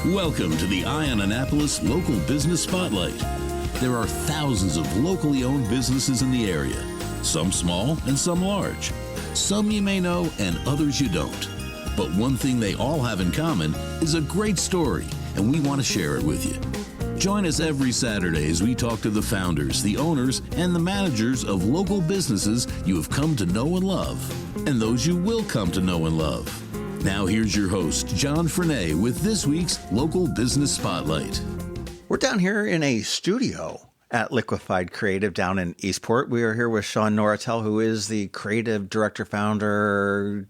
Welcome to the Eye on Annapolis Local Business Spotlight. There are thousands of locally owned businesses in the area, some small and some large. Some you may know and others you don't. But one thing they all have in common is a great story, and we want to share it with you. Join us every Saturday as we talk to the founders, the owners, and the managers of local businesses you have come to know and love, and those you will come to know and love. Now here's your host, John Frenay, with this week's Local Business Spotlight. We're down here in a studio at Liquified Creative down in Eastport. We are here with Shawn Noratel, who is the creative director, founder,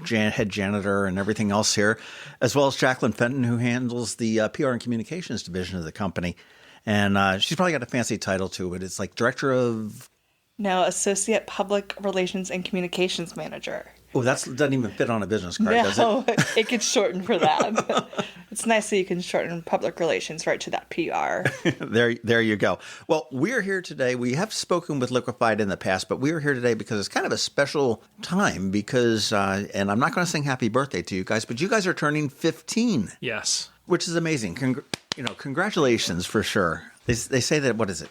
head janitor, and everything else here, as well as Jaclyn Fenton, who handles the PR and communications division of the company. And she's probably got a fancy title too, but it's like director of... No, Associate Public Relations and Communications Manager. Oh, that doesn't even fit on a business card, does it? No, it gets shortened for that. It's nice that you can shorten public relations right to that PR. There you go. Well, we're here today. We have spoken with Liquefied in the past, but we are here today because it's kind of a special time because, and I'm not going to sing happy birthday to you guys, but you guys are turning 15. Yes. Which is amazing. Congratulations for sure. They say that, what is it?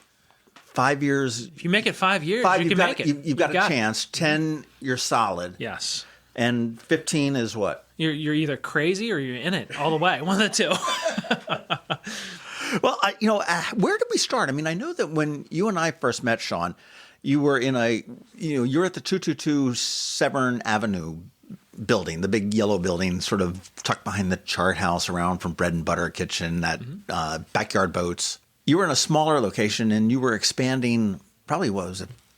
5 years. If you make it 5 years, you can make it. You've got a chance. 10, you're solid. Yes. And 15 is what? You're either crazy or you're in it all the way. One of the two. Well, where did we start? I mean, I know that when you and I first met, Shawn, you were in you're at the 222 Severn Avenue building, the big yellow building, sort of tucked behind the chart house around from Bread and Butter Kitchen, that Backyard Boats. You were in a smaller location and you were expanding probably,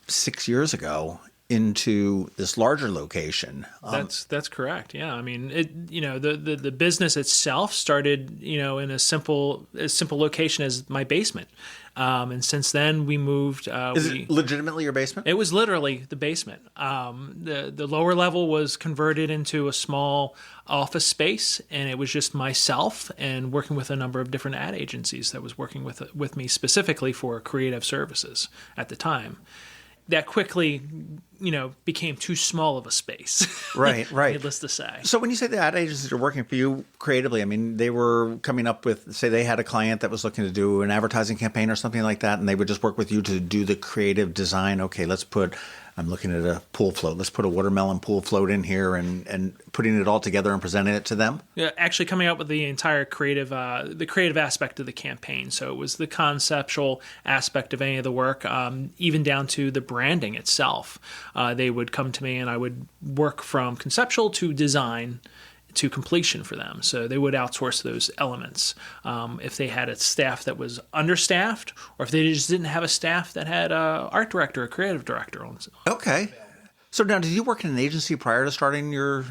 6 years ago into this larger location. That's correct. Yeah. I mean, the business itself started, in a simple location as my basement. And since then we moved. Is it legitimately your basement? It was literally the basement. The lower level was converted into a small office space, and it was just myself and working with a number of different ad agencies that was working with me specifically for creative services at the time. That quickly, became too small of a space. Right. Needless to say. So when you say the ad agencies are working for you creatively, I mean, they were coming up with, say they had a client that was looking to do an advertising campaign or something like that, and they would just work with you to do the creative design. Okay, I'm looking at a pool float. Let's put a watermelon pool float in here and putting it all together and presenting it to them? Yeah, actually coming up with the entire creative aspect of the campaign. So it was the conceptual aspect of any of the work, even down to the branding itself. They would come to me and I would work from conceptual to design to completion for them. So they would outsource those elements. If they had a staff that was understaffed, or if they just didn't have a staff that had an art director, a creative director. Okay. So now, did you work in an agency prior to starting your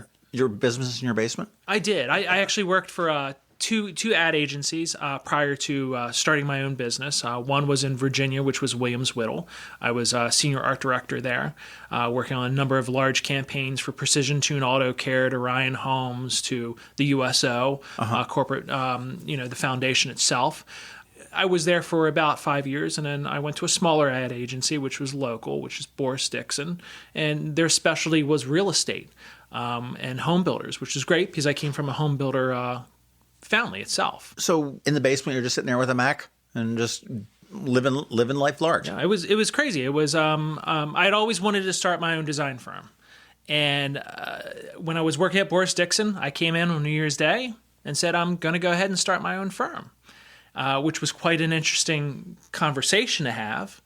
business in your basement? I did. I actually worked for two ad agencies prior to starting my own business. One was in Virginia, which was Williams Whittle. I was a senior art director there, working on a number of large campaigns for Precision Tune Auto Care to Ryan Homes to the USO, corporate, the foundation itself. I was there for about 5 years, and then I went to a smaller ad agency, which was local, which is Boris Dixon, and their specialty was real estate and home builders, which is great because I came from a home builder family itself. So in the basement, you're just sitting there with a Mac and just living life large. Yeah, it was crazy. It was I'd always wanted to start my own design firm, and when I was working at Boris Dixon, I came in on New Year's Day and said I'm going to go ahead and start my own firm, which was quite an interesting conversation to have,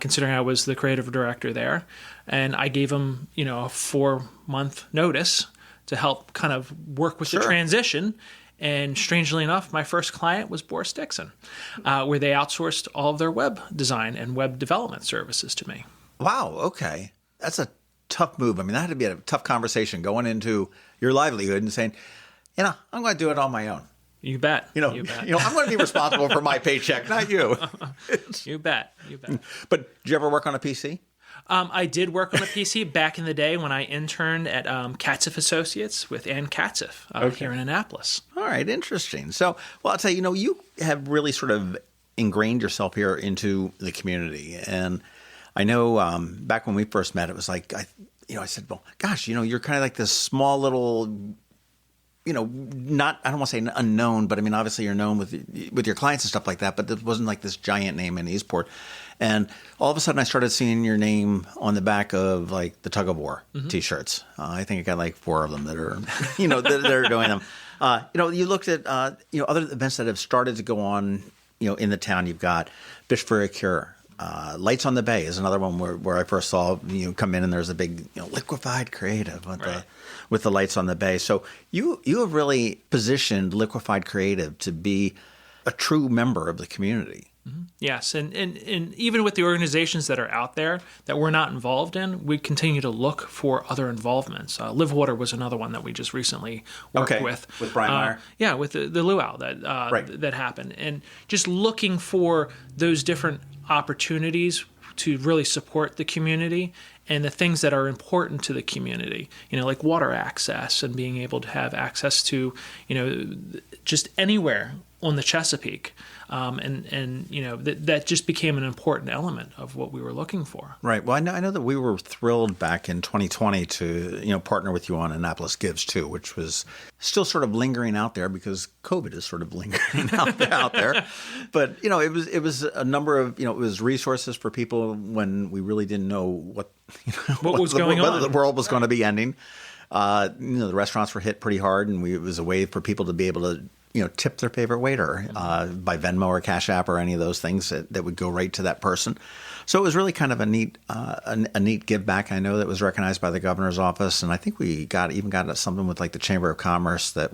considering I was the creative director there, and I gave him a 4-month notice to help kind of work with the transition. And strangely enough, my first client was Boris Dixon, where they outsourced all of their web design and web development services to me. Wow. Okay. That's a tough move. I mean, that had to be a tough conversation going into your livelihood and saying, I'm going to do it on my own. You bet. I'm going to be responsible for my paycheck, not you. You bet. But did you ever work on a PC? I did work on a PC back in the day when I interned at Katzif Associates with Ann Katzif here in Annapolis. All right, interesting. So, I'll tell you, you have really sort of ingrained yourself here into the community. And I know back when we first met, it was like, I said, well, gosh, you're kind of like this small little not, I don't want to say unknown, but I mean, obviously you're known with your clients and stuff like that, but there wasn't like this giant name in Eastport. And all of a sudden I started seeing your name on the back of like the Tug of War t-shirts. I think I got like 4 of them that are, that are doing them. You looked at, other events that have started to go on, in the town. You've got Fish for a Cure. Lights on the Bay is another one where I first saw you come in, and there's a big Liquified Creative with the lights on the bay. So you have really positioned Liquified Creative to be a true member of the community. Mm-hmm. Yes, and even with the organizations that are out there that we're not involved in, we continue to look for other involvements. Live Water was another one that we just recently worked with Brian Meyer. Yeah, with the luau that happened, and just looking for those different opportunities to really support the community and the things that are important to the community, like water access and being able to have access to, just anywhere on the Chesapeake. That just became an important element of what we were looking for. Right. Well, I know that we were thrilled back in 2020 to, partner with you on Annapolis Gives too, which was still sort of lingering out there because COVID is sort of lingering out there. But, it was a number of, it was resources for people when we really didn't know what was going on, whether the world was going to be ending. The restaurants were hit pretty hard, and it was a way for people to be able to tip their favorite waiter by Venmo or Cash App or any of those things that would go right to that person. So it was really kind of a neat give back. I know that was recognized by the governor's office, and I think we got something with like the Chamber of Commerce I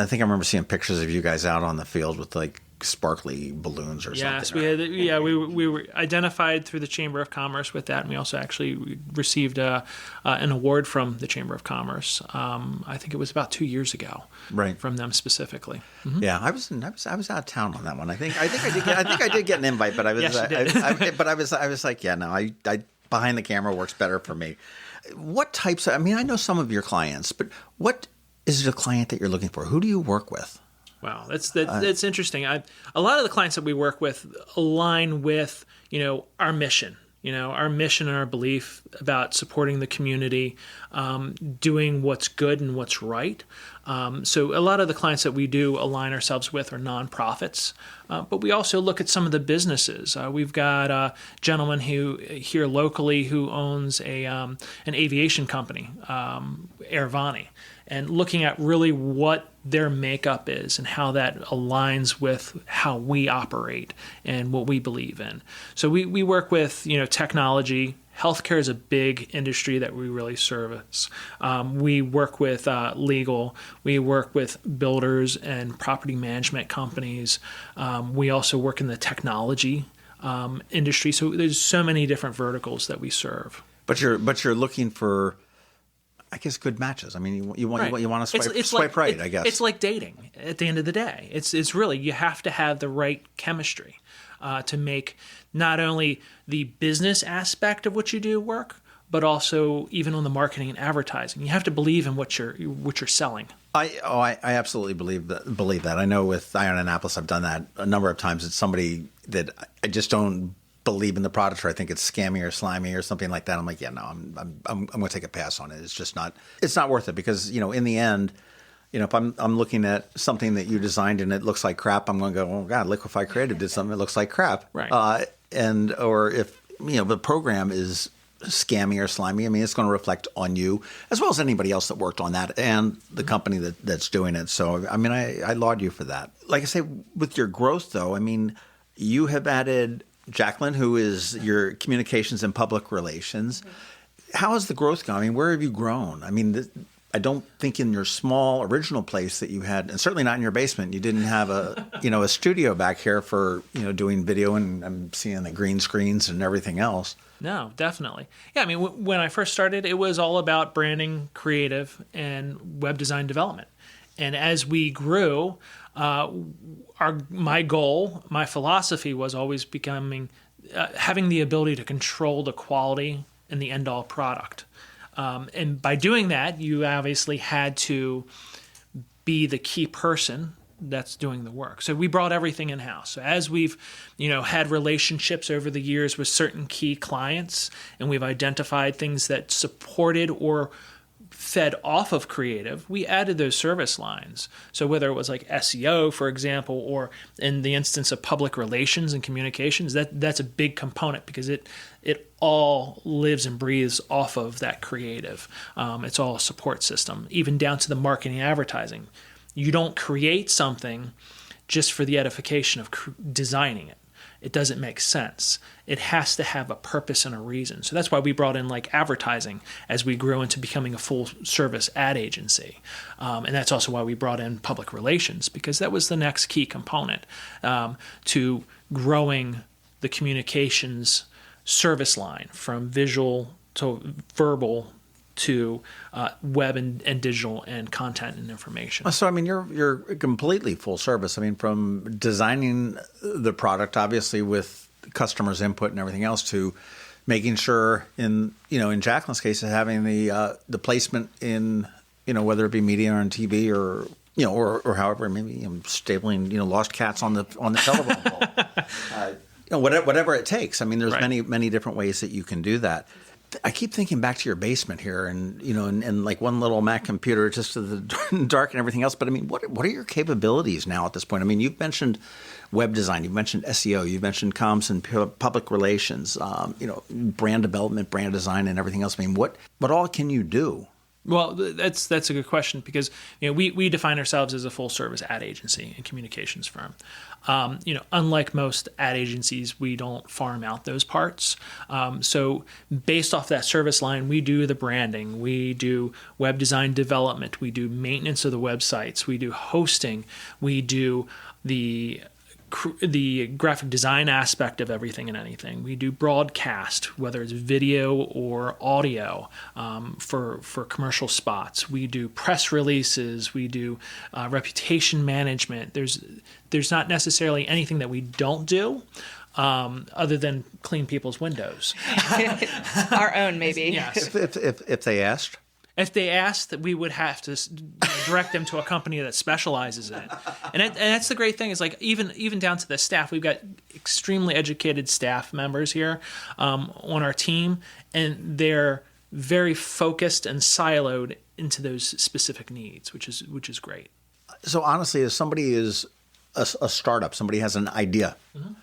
think I remember seeing pictures of you guys out on the field with like sparkly balloons or something. Yes, we were identified through the Chamber of Commerce with that, and we also actually received an award from the Chamber of Commerce. I think it was about 2 years ago, right, from them specifically. Mm-hmm. Yeah, I was out of town on that one. I think I did get an invite, but I was I was like, yeah, no, I behind the camera works better for me. What types? I know some of your clients, but what is it a client that you're looking for? Who do you work with? Wow, that's interesting. A lot of the clients that we work with align with, our mission. Our mission and our belief about supporting the community, doing what's good and what's right. So a lot of the clients that we do align ourselves with are nonprofits, but we also look at some of the businesses. We've got a gentleman here locally who owns an aviation company, Airvani, and looking at really what their makeup is and how that aligns with how we operate and what we believe in. So we work with, technology. Healthcare is a big industry that we really service. We work with legal. We work with builders and property management companies. We also work in the technology industry. So there's so many different verticals that we serve. But you're looking for, I guess, good matches. You want to swipe right, I guess. It's like dating at the end of the day. It's really, you have to have the right chemistry to make not only the business aspect of what you do work, but also even on the marketing and advertising. You have to believe in what you're selling. I absolutely believe that. I know with Iron Annapolis, I've done that a number of times. It's somebody that I just don't believe in the product, or I think it's scammy or slimy or something like that. I'm like, yeah, no, I'm going to take a pass on it. It's just not worth it because, in the end, if I'm looking at something that you designed and it looks like crap, I'm going to go, oh God, Liquified Creative did something that looks like crap. Right. Or if, the program is scammy or slimy, it's going to reflect on you as well as anybody else that worked on that and the company that's doing it. So, I laud you for that. Like I say, with your growth though, you have added Jaclyn, who is your communications and public relations. How has the growth gone? Where have you grown? I don't think in your small original place that you had, and certainly not in your basement, you didn't have a studio back here for doing video, and I'm seeing the green screens and everything else. No, definitely. Yeah, when I first started, it was all about branding, creative, and web design development. And as we grew, my goal, my philosophy was always having the ability to control the quality and the end-all product. And by doing that, you obviously had to be the key person that's doing the work. So we brought everything in-house. So as we've, had relationships over the years with certain key clients, and we've identified things that supported or fed off of creative, we added those service lines. So whether it was like SEO, for example, or in the instance of public relations and communications, that's a big component because it all lives and breathes off of that creative. It's all a support system, even down to the marketing and advertising. You don't create something just for the edification of designing it. It doesn't make sense. It has to have a purpose and a reason. So that's why we brought in like advertising as we grew into becoming a full service ad agency. And that's also why we brought in public relations, because that was the next key component to growing the communications service line from visual to verbal to web and digital and content and information. So, I mean, you're completely full service. I mean, from designing the product, obviously with customers' input and everything else, to making sure in Jaclyn's case, having the placement in, whether it be media or on TV or, or however, maybe stapling, lost cats on the telephone pole. Whatever it takes. I mean, there's many different ways that you can do that. I keep thinking back to your basement here, and and like one little Mac computer just to the dark and everything else. But I mean, what are your capabilities now at this point? I mean, you've mentioned web design, you've mentioned SEO, you've mentioned comms and public relations, brand development, brand design, and everything else. I mean, what all can you do? Well, that's a good question because we define ourselves as a full service ad agency and communications firm. Unlike most ad agencies, we don't farm out those parts. So based off that service line, we do the branding, we do web design development, we do maintenance of the websites, we do hosting, we do the graphic design aspect of everything and anything. We do broadcast, whether it's video or audio, for commercial spots. We do press releases. We do reputation management. There's not necessarily anything that we don't do, other than clean people's windows. Our own, maybe. Yes. If they asked. If they asked, that we would have to direct them to a company that specializes in it. And that's the great thing is like even down to the staff, we've got extremely educated staff members here on our team, and they're very focused and siloed into those specific needs, which is great. So honestly, if somebody is a startup, somebody has an idea,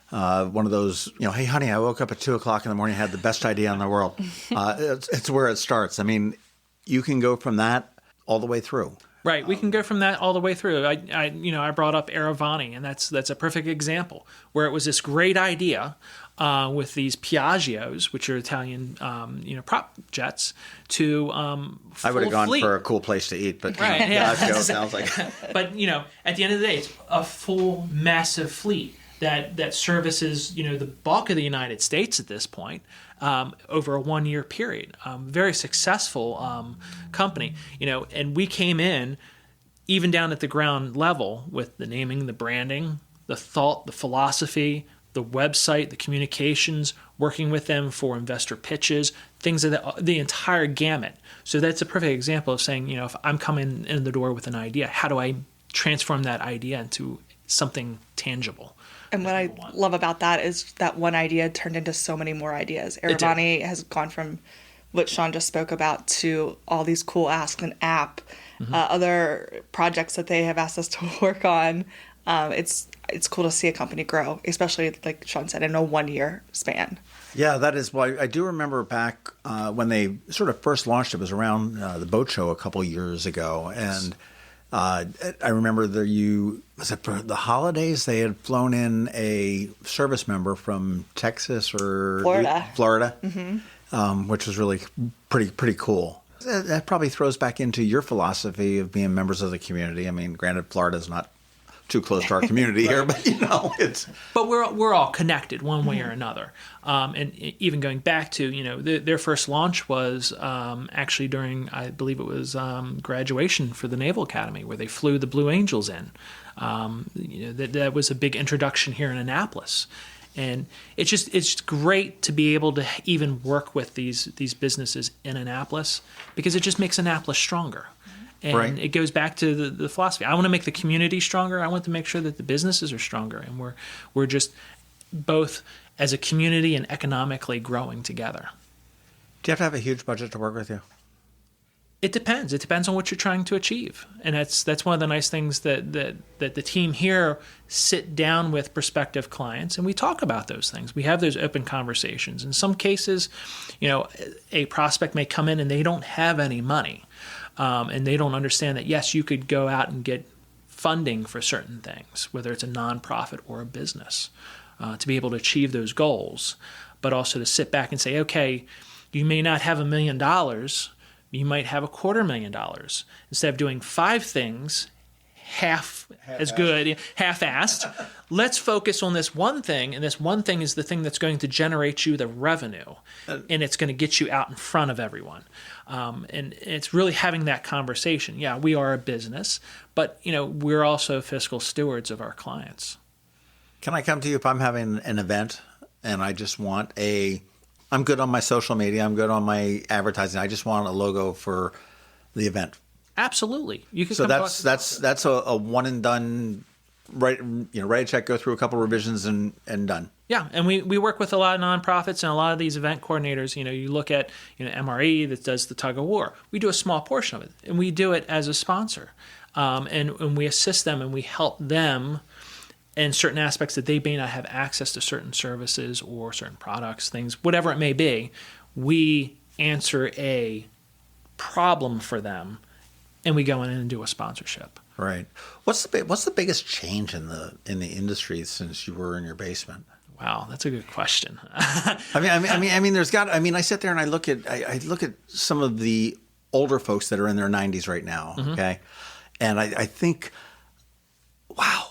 one of those, hey honey, I woke up at 2:00 in the morning, I had the best idea in the world. It's where it starts. I mean, you can go from that all the way through. Right, we can go from that all the way through. I brought up Eravani, and that's a perfect example where it was this great idea with these Piaggios, which are Italian, prop jets, to I would have gone fleet. for a cool place to eat, but right, yeah. Piaggio sounds like. But at the end of the day, it's a full massive fleet that services the bulk of the United States at this point. Over a 1-year period. Very successful company, and we came in even down at the ground level with the naming, the branding, the thought, the philosophy, the website, the communications, working with them for investor pitches, things of the entire gamut. So that's a perfect example of saying, if I'm coming in the door with an idea, how do I transform that idea into something tangible? And what I love about that is that one idea turned into so many more ideas. Eravani has gone from what Shawn just spoke about to all these cool Ask an App, other projects that they have asked us to work on. It's cool to see a company grow, especially like Shawn said, in a 1-year span. Yeah, that is why I do remember back when they sort of first launched. It was around the boat show a couple years ago, and I remember was it for the holidays? They had flown in a service member from Texas or Florida, which was really pretty cool. That probably throws back into your philosophy of being members of the community. I mean, granted, Florida's not too close to our community here, but it's. But we're all connected one way or another. And even going back to their first launch was actually during, I believe it was graduation for the Naval Academy, where they flew the Blue Angels in. That was a big introduction here in Annapolis. And it's great to be able to even work with these businesses in Annapolis, because it just makes Annapolis stronger. And it goes back to the philosophy. I want to make the community stronger. I want to make sure that the businesses are stronger, and we're just both as a community and economically growing together. Do you have to have a huge budget to work with you? It depends. It depends on what you're trying to achieve, and that's one of the nice things that the team here sit down with prospective clients, and we talk about those things. We have those open conversations. In some cases, a prospect may come in and they don't have any money, and they don't understand that yes, you could go out and get funding for certain things, whether it's a nonprofit or a business, to be able to achieve those goals, but also to sit back and say, okay, you may not have $1 million. You might have $250,000. Instead of doing 5 things half-assed, let's focus on this one thing, and this one thing is the thing that's going to generate you the revenue, and it's going to get you out in front of everyone. And it's really having that conversation. Yeah, we are a business, but we're also fiscal stewards of our clients. Can I come to you if I'm having an event and I just want I'm good on my social media, I'm good on my advertising, I just want a logo for the event? Absolutely. You can. So that's a one and done. Write a check, go through a couple revisions, and done. Yeah, and we work with a lot of nonprofits and a lot of these event coordinators. You look at MRE that does the tug of war. We do a small portion of it, and we do it as a sponsor, and we assist them and we help them in certain aspects that they may not have access to certain services or certain products, things, whatever it may be. We answer a problem for them, and we go in and do a sponsorship. Right. What's the biggest change in the industry since you were in your basement? Wow, that's a good question. I mean, there's got. I mean, I sit there and I look at some of the older folks that are in their 90s right now. Mm-hmm. Okay, and I think, wow.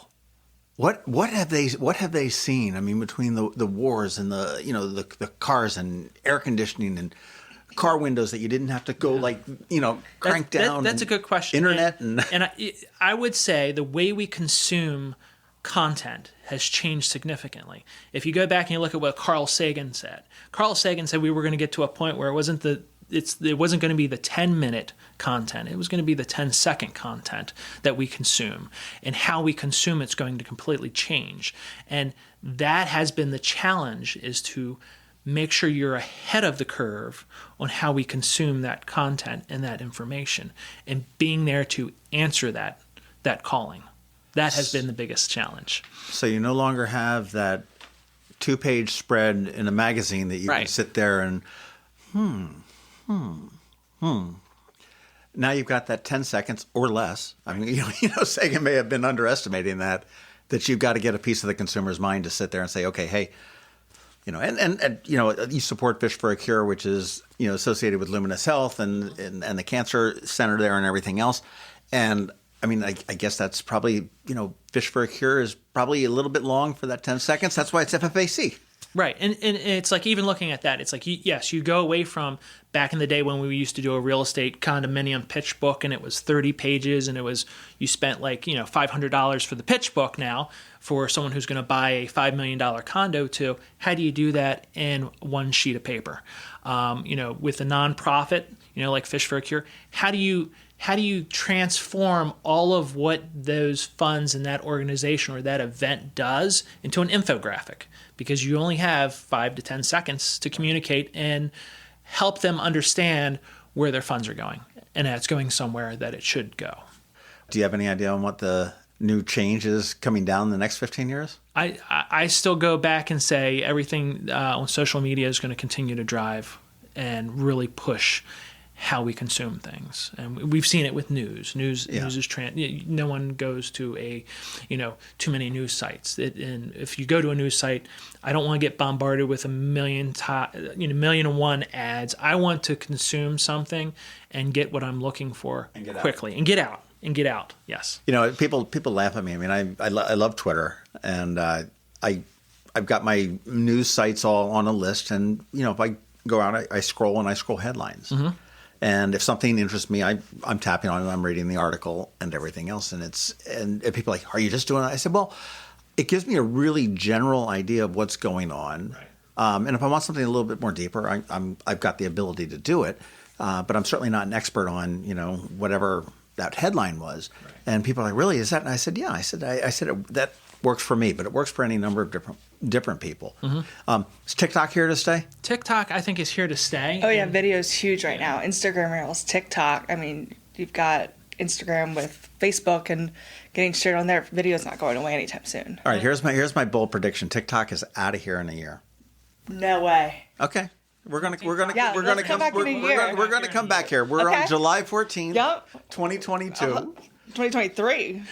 What have they seen? I mean, between the wars and the cars and air conditioning and car windows that you didn't have to go crank down. That's a good question. Internet and I would say the way we consume content has changed significantly. If you go back and you look at what Carl Sagan said we were going to get to a point where it wasn't going to be the 10-minute content. It was going to be the 10-second content that we consume. And how we consume it's going to completely change. And that has been the challenge, is to make sure you're ahead of the curve on how we consume that content and that information, and being there to answer that calling. That has been the biggest challenge. So you no longer have that 2-page spread in a magazine that you can sit there and Now you've got that 10 seconds or less. I mean, Sagan may have been underestimating that you've got to get a piece of the consumer's mind to sit there and say, okay, hey, and you support Fish for a Cure, which is, associated with Luminous Health and the cancer center there and everything else. And I mean, I guess that's probably, Fish for a Cure is probably a little bit long for that 10 seconds. That's why it's FFAC. Right. And it's like, even looking at that, it's like, yes, you go away from back in the day when we used to do a real estate condominium pitch book, and it was 30 pages, and you spent $500 for the pitch book. Now for someone who's going to buy a $5 million condo, to how do you do that in one sheet of paper? With a nonprofit, like Fish for a Cure, how do you transform all of what those funds and that organization or that event does into an infographic? Because you only have 5 to 10 seconds to communicate and help them understand where their funds are going, and that it's going somewhere that it should go. Do you have any idea on what the new change is coming down in the next 15 years? I still go back and say everything on social media is going to continue to drive and really push how we consume things. And we've seen it with news. News is no one goes to too many news sites. And if you go to a news site, I don't want to get bombarded with a million and one ads. I want to consume something and get what I'm looking for quickly and get out. Yes. People laugh at me. I mean, I love Twitter, and I've got my news sites all on a list, and if I go out, I scroll headlines. Mm-hmm. And if something interests me, I'm tapping on it, I'm reading the article and everything else. And people are like, are you just doing it? I said, well, it gives me a really general idea of what's going on. Right. And if I want something a little bit more deeper, I've got the ability to do it. But I'm certainly not an expert on, whatever that headline was. Right. And people are like, really, is that? And I said, yeah. I said that works for me, but it works for any number of different people. Is TikTok here to stay? TikTok, I think, is here to stay. Oh yeah, video is huge right now. Instagram Reels, TikTok. I mean, you've got Instagram with Facebook and getting shared on there. Video's not going away anytime soon. All right, here's my bold prediction. TikTok is out of here in a year. No way. Okay. We're gonna Yeah, let's come back in a year. We're gonna come back here. We're Okay. on July 14th, Yep. 2022. 2023.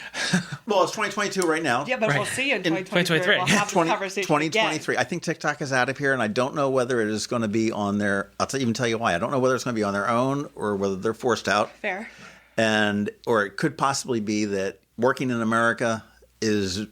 Well, it's 2022 right now. Yeah, but Right. we'll see you in 2023. 2023. We'll have this 20 conversation 2023. again. I think TikTok is out of here, and I don't know whether it is going to be on their. Even tell you why. I don't know whether it's going to be on their own or whether they're forced out, Fair. or it could possibly be that working in America is,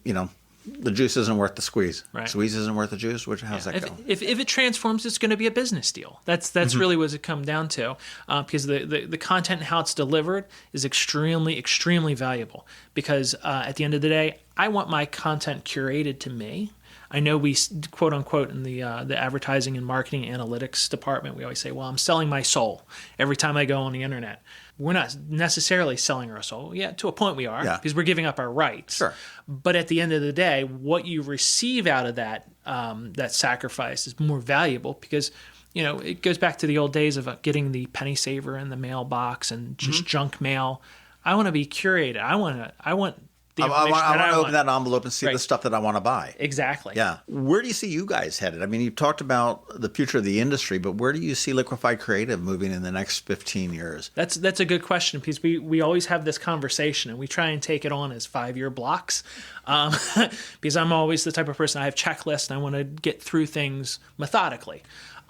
the juice isn't worth the squeeze. Right. Squeeze isn't worth the juice. How's that go? If it transforms, it's going to be a business deal. That's really what it comes down to, because the content and how it's delivered is extremely, extremely valuable. Because at the end of the day, I want my content curated to me. I know we, quote unquote, in the advertising and marketing analytics department, we always say, well, I'm selling my soul every time I go on the internet. We're not necessarily selling our soul. Yeah, to a point we are, because we're giving up our rights. Sure. But at the end of the day, what you receive out of that sacrifice is more valuable, because it goes back to the old days of getting the penny saver in the mailbox and just junk mail. I want to be curated. I want the I information want that to open that envelope and see the Right. stuff that I want to buy. Exactly. Yeah. Where do you see you guys headed? I mean, you've talked about the future of the industry, but where do you see Liquified Creative moving in the next 15 years? That's a good question, because we always have this conversation and we try and take it on as 5-year blocks, because I'm always the type of person, I have checklists and I want to get through things methodically.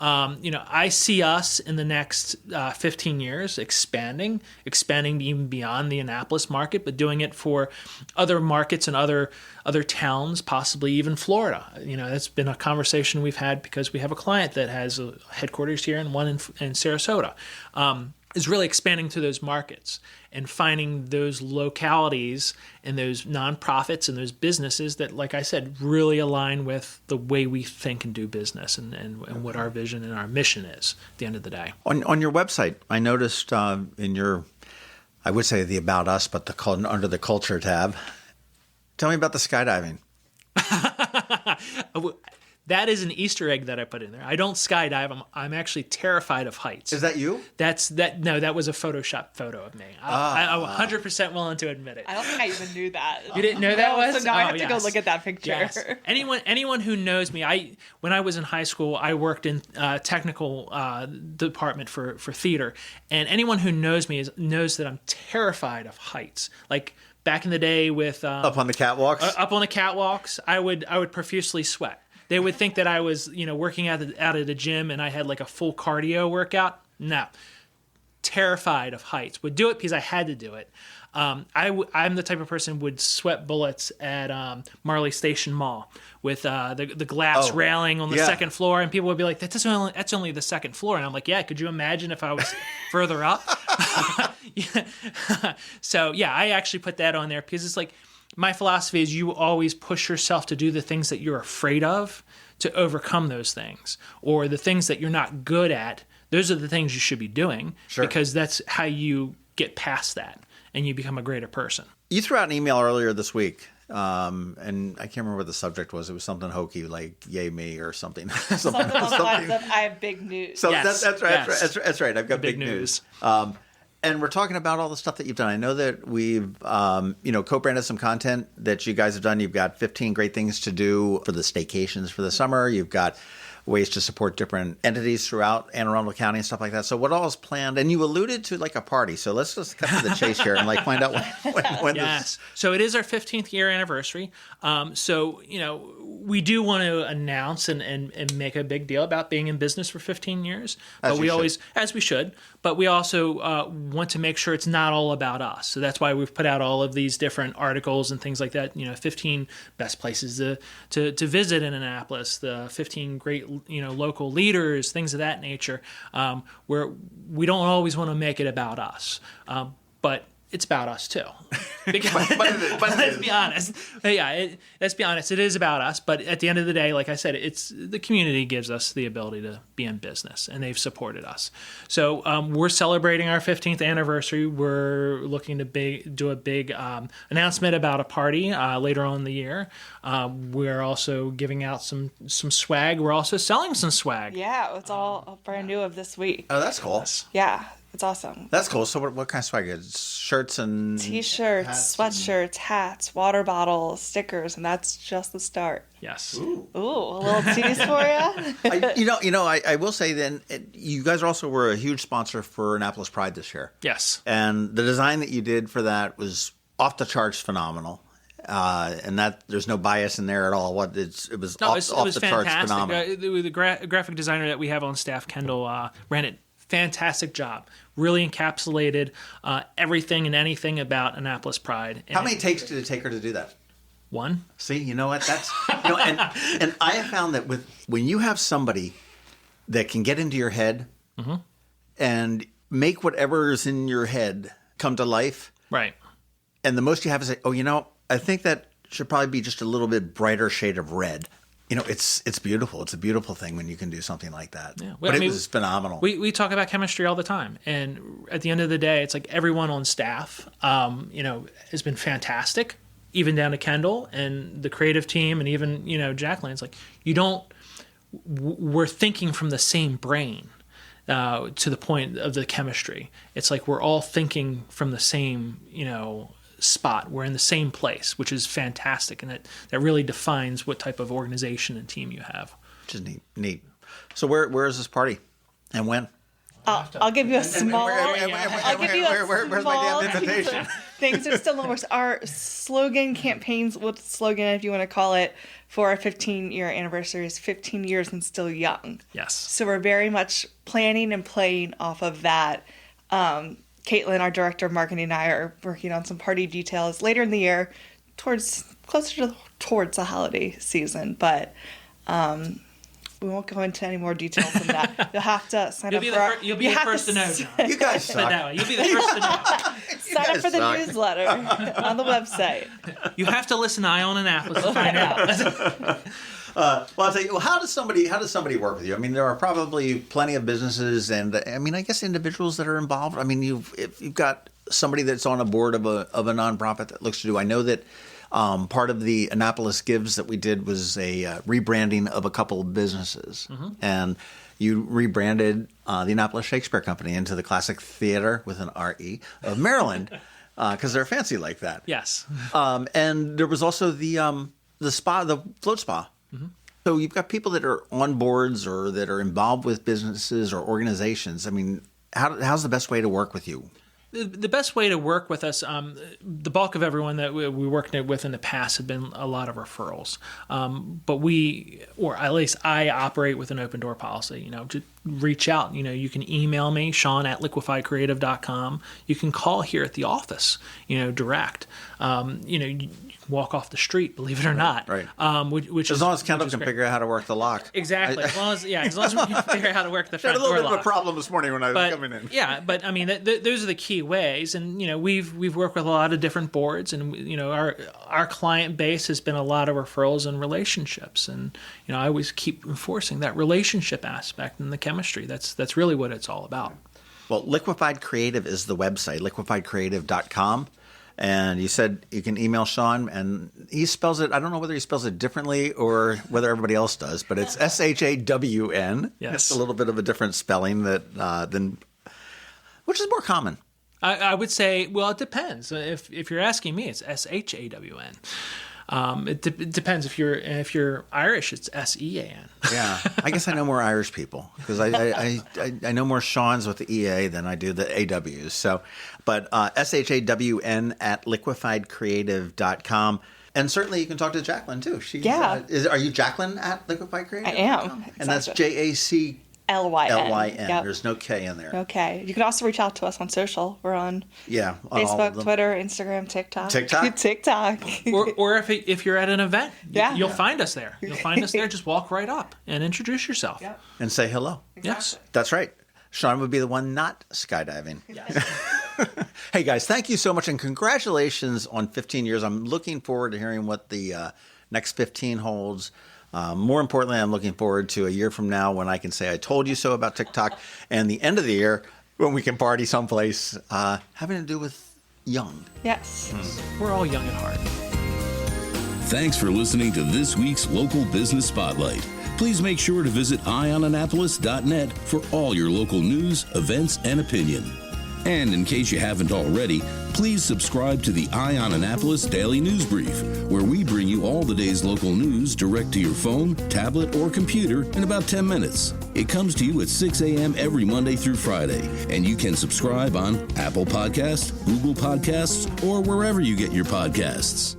I see us in the next 15 years expanding even beyond the Annapolis market, but doing it for other markets and other towns, possibly even Florida. That's been a conversation we've had, because we have a client that has a headquarters here and one in Sarasota. Is really expanding to those markets and finding those localities and those nonprofits and those businesses that, like I said, really align with the way we think and do business and what our vision and our mission is at the end of the day. On your website, I noticed in your, I would say the About Us, but under the Culture tab, tell me about the skydiving. That is an Easter egg that I put in there. I don't skydive. I'm actually terrified of heights. Is that you? No, that was a Photoshop photo of me. I'm 100% willing to admit it. I don't think I even knew that. You didn't know that was? So now I have to go yes. look at that picture. Yes. Anyone who knows me, when I was in high school, I worked in technical department for theater, and anyone who knows me knows that I'm terrified of heights. Like back in the day with Up on the catwalks? up on the catwalks, I would profusely sweat. They would think that I was, working out of the gym and I had like a full cardio workout. No. Terrified of heights. Would do it because I had to do it. I'm the type of person would sweat bullets at Marley Station Mall with the glass railing on the second floor, and people would be like, that's only the second floor. And I'm like, yeah, could you imagine if I was further up? So, yeah, I actually put that on there because it's like, my philosophy is you always push yourself to do the things that you're afraid of to overcome those things, or the things that you're not good at. Those are the things you should be doing, because that's how you get past that and you become a greater person. You threw out an email earlier this week, and I can't remember what the subject was. It was something hokey, like "Yay me" or something. Something along the lines of, I have big news. So Yes, that's right. yes. That's right. I've got big news. And we're talking about all the stuff that you've done. I know that we've, co-branded some content that you guys have done. You've got 15 great things to do for the staycations for the summer. You've got ways to support different entities throughout Anne Arundel County and stuff like that. So what all is planned? And you alluded to like a party. So let's just cut to the chase here and like find out when Yes. this. So it is our 15th year anniversary. We do want to announce and make a big deal about being in business for 15 years. As But we you always, as we should, but we also want to make sure it's not all about us. So that's why we've put out all of these different articles and things like that. 15 best places to visit in Annapolis, the 15 great, local leaders, things of that nature, where we don't always want to make it about us. But it's about us too. Because, but let's be honest. Let's be honest. It is about us. But at the end of the day, like I said, it's the community gives us the ability to be in business, and they've supported us. So we're celebrating our 15th anniversary. We're looking to do a big announcement about a party later on in the year. We're also giving out some swag. We're also selling some swag. Yeah, it's all brand new of this week. Oh, that's cool. Yeah, it's awesome. That's cool. So what kind of swag is shirts and T-shirts, hats sweatshirts, hats, water bottles, stickers, and that's just the start. Yes. Ooh, a little tease for you. I will say then, you guys also were a huge sponsor for Annapolis Pride this year. Yes. And the design that you did for that was off the charts phenomenal. And that there's no bias in there at all. It was off the charts phenomenal. The graphic designer that we have on staff, Kendall, ran it. Fantastic job. Really encapsulated everything and anything about Annapolis Pride. How many takes did it take her to do that? One. See, you know what? That's and I have found that when you have somebody that can get into your head and make whatever is in your head come to life, right? And the most you have is, I think that should probably be just a little bit brighter shade of red. It's beautiful. It's a beautiful thing when you can do something like that. Yeah. Well, it was phenomenal. We talk about chemistry all the time. And at the end of the day, it's like everyone on staff, has been fantastic, even down to Kendall and the creative team and even, Jaclyn. It's like we're thinking from the same brain to the point of the chemistry. It's like we're all thinking from the same, spot. We're in the same place, which is fantastic, and that really defines what type of organization and team you have. Which is neat. So where is this party, and when? I'll give you a small. Where's my damn invitation? Things are still in the works. Our slogan campaigns, what slogan, if you want to call it, for our 15-year anniversary is 15 years and still young. Yes. So we're very much planning and playing off of that. Caitlin, our director of marketing, and I are working on some party details later in the year, towards the holiday season. But we won't go into any more details than that. You'll have to sign up for You'll be the first to know, John. You guys suck. That way. You'll be the first to know. Sign up for the newsletter on the website. You have to listen to Eye on Annapolis to find out. Well, I'll tell you. Well, how does somebody work with you? I mean, there are probably plenty of businesses, and I guess individuals that are involved. I mean, if you've got somebody that's on a board of a nonprofit that looks to do. I know that part of the Annapolis Gives that we did was a rebranding of a couple of businesses, and you rebranded the Annapolis Shakespeare Company into the Classic Theater with an R-E of Maryland because they're fancy like that. Yes. And there was also the spa, the float spa. So you've got people that are on boards or that are involved with businesses or organizations. I mean, how's the best way to work with you? The best way to work with us, the bulk of everyone that we worked with in the past have been a lot of referrals. But or at least I operate with an open door policy, to reach out. You can email me, Shawn at liquifiedcreative.com. You can call here at the office, direct. You walk off the street, believe it or not. Right. Which as long as Kendall can figure out how to work the lock. Exactly. As long as we can figure out how to work the front door lock. I had a little bit of a problem this morning when I was coming in. Yeah, but I mean, those are the key ways. And, we've worked with a lot of different boards, and, our client base has been a lot of referrals and relationships. And, I always keep enforcing that relationship aspect and the chemistry. That's really what it's all about. Well, Liquefied Creative is the website, liquefiedcreative.com. And you said you can email Shawn, and he spells it, I don't know whether he spells it differently or whether everybody else does, but it's S-H-A-W-N. Yes. It's a little bit of a different spelling than which is more common. I would say, well, it depends. If you're asking me, it's S-H-A-W-N. It depends. If you're Irish, it's S-E-A-N. Yeah, I guess I know more Irish people because I know more Shawns with the E-A than I do the A-Ws. So, but S-H-A-W-N at liquefiedcreative.com. And certainly you can talk to Jaclyn too. Are you Jaclyn at Liquefied Creative? I am. And that's Jaclyn. L-Y-N. Yep. There's no K in there. Okay. You can also reach out to us on social. We're on Facebook, Twitter, Instagram, TikTok. Or if you're at an event, you'll Yeah. find us there. You'll find us there. Just walk right up and introduce yourself. Yep. And say hello. Exactly. Yes. That's right. Shawn would be the one not skydiving. Yes. Hey, guys, thank you so much, and congratulations on 15 years. I'm looking forward to hearing what the next 15 holds. More importantly, I'm looking forward to a year from now when I can say I told you so about TikTok, and the end of the year when we can party someplace having to do with young. Yes. We're all young at heart. Thanks for listening to this week's Local Business Spotlight. Please make sure to visit eyeonannapolis.net for all your local news, events, and opinion. And in case you haven't already, please subscribe to the Eye on Annapolis Daily News Brief, where we bring you all the day's local news direct to your phone, tablet, or computer in about 10 minutes. It comes to you at 6 a.m. every Monday through Friday, and you can subscribe on Apple Podcasts, Google Podcasts, or wherever you get your podcasts.